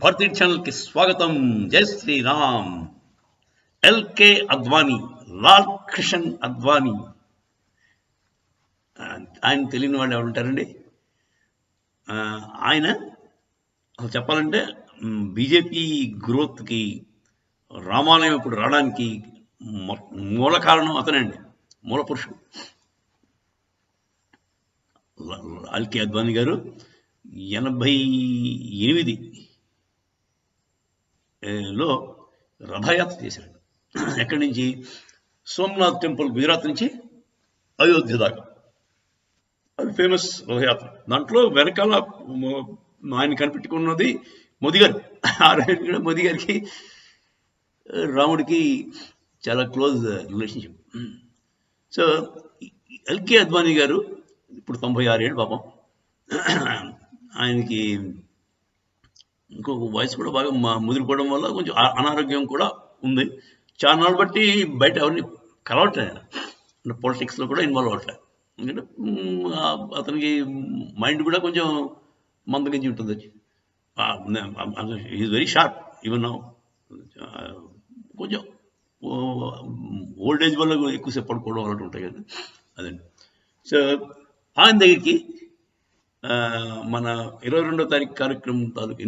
భారతీయ ఛానల్కి స్వాగతం. జై శ్రీరామ్. ఎల్కే అద్వానీ, లాల్ కృష్ణ అద్వానీ. ఆయన తెలియని వాళ్ళు ఎవరు ఉంటారండి? ఆయన అసలు చెప్పాలంటే బీజేపీ గ్రోత్కి, రామాలయం ఇప్పుడు రావడానికి మూల కారణం అతనండి, మూల పురుషుడు. ఎల్కే అద్వానీ గారు 88లో రథయాత్ర చేశారు. ఎక్కడి నుంచి? సోమనాథ్ టెంపుల్, గుజరాత్ నుంచి అయోధ్య దాకా. అది ఫేమస్ రథయాత్ర. దాంట్లో వెనకాల ఆయన కనిపెట్టుకున్నది మోదీ గారు. మోదీ గారికి రాముడికి చాలా close relationship. So LK Advani గారు ఇప్పుడు 96 ఏళ్ళు పాపం. ఆయనకి ఇంకొక వయసు కూడా బాగా ముదిరిపోవడం వల్ల కొంచెం అనారోగ్యం కూడా ఉంది. చాలా నాళ్ళు బట్టి బయట ఎవరిని కలవట్లేదు, అంటే పొలిటిక్స్లో కూడా ఇన్వాల్వ్ అవ్వట్లేదు. ఎందుకంటే అతనికి మైండ్ కూడా కొంచెం మందగించి ఉంటుంది. Is very sharp even now. కొంచెం ఓల్డ్ ఏజ్ వల్ల ఎక్కువసేపు పడుకోవడం అలాంటి ఉంటాయి కదా, అదండి. సో ఆయన దగ్గరికి మన 22వ తారీఖు కార్యక్రమం తాలూకు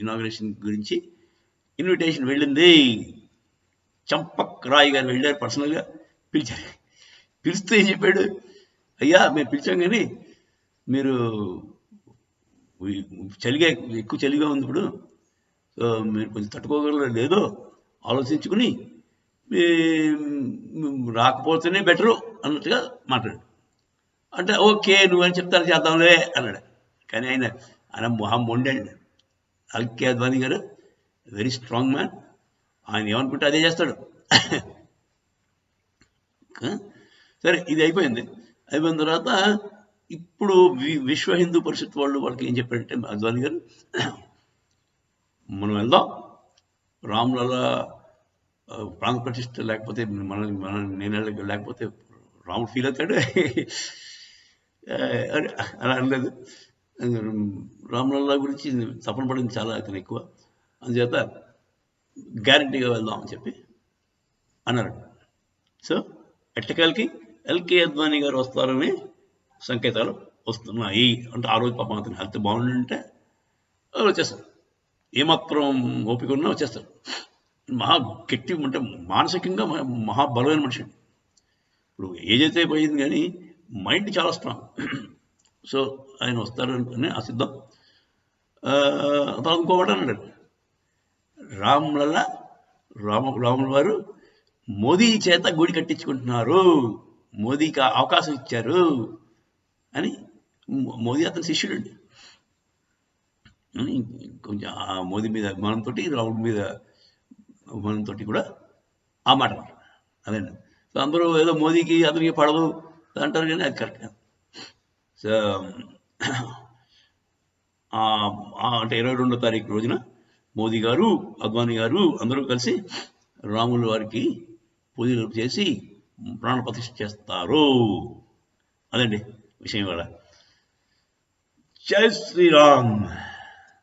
ఇనాగ్రేషన్ గురించి ఇన్విటేషన్ వెళ్ళింది. చంపక్ రాయ్ గారు వెళ్ళారు, పర్సనల్గా పిలిచారు. పిలిస్తే ఏం చెప్పాడు? అయ్యా మేము పిలిచాం కానీ మీరు చలిగా, ఎక్కువ చలిగా ఉంది ఇప్పుడు, మీరు కొంచెం తట్టుకోగలరో లేదో ఆలోచించుకుని రాకపోతేనే బెటరు అన్నట్టుగా మాట్లాడు. అంటే ఓకే నువ్వని చెప్తాను చేద్దాంలే అన్నాడు. కానీ ఆయన మొహం మొండండి. ఎల్కే అద్వానీ గారు వెరీ స్ట్రాంగ్ మ్యాన్. ఆయన ఏమనుకుంటే అదే చేస్తాడు. సరే, ఇది అయిపోయింది. అయిపోయిన తర్వాత ఇప్పుడు విశ్వ హిందూ పరిషత్ వాళ్ళకి ఏం చెప్పారంటే, అద్వానీ గారు మనం వెళ్దాం, రాములలా ప్రాణ ప్రతిష్ఠ లేకపోతే నేను లేకపోతే రాముడు ఫీల్ అవుతాడు అలా అనలేదు. రాములల్లా గురించి తపన పడింది చాలా అతను ఎక్కువ, అందుచేత గ్యారంటీగా వెళ్దాం అని చెప్పి అన్నారు. సో ఎట్టకాలకి ఎల్కే అద్వానీ గారు వస్తారని సంకేతాలు వస్తున్నాయి. అంటే ఆ రోజు పాపం అతని హెల్త్ బాగుండంటే వచ్చేస్తారు, ఏమాత్రం ఓపిక ఉన్నా వచ్చేస్తారు. మహా గట్టి, అంటే మానసికంగా మహాబలమైన మనిషి. ఇప్పుడు ఏజ్ అయితే పోయింది కానీ మైండ్ చాలా స్ట్రాంగ్. సో ఆయన వస్తారనుకునే ఆశిద్దాం. తర్వాత ఇంకోటి అన్నాడు, రాముల వారు మోదీ చేత గుడి కట్టించుకుంటున్నారు, మోదీకి అవకాశం ఇచ్చారు అని. మోదీ అతని శిష్యుడండి అని కొంచెం మోదీ మీద అభిమానంతో, రాముడి మీద అభిమానంతో కూడా ఆ మాట అన్నారు. అదండి. సో అందరూ ఏదో మోదీకి అతనికి పడదు అంటారు కానీ అది కరెక్ట్ కాదు. సో అంటే 22వ తారీఖు రోజున మోదీ గారు, అద్వానీ గారు అందరూ కలిసి రాముల వారికి పూజలు చేసి ప్రాణ ప్రతిష్ఠ చేస్తారు. అదండి విషయం. ఇవాళ జై శ్రీరామ్.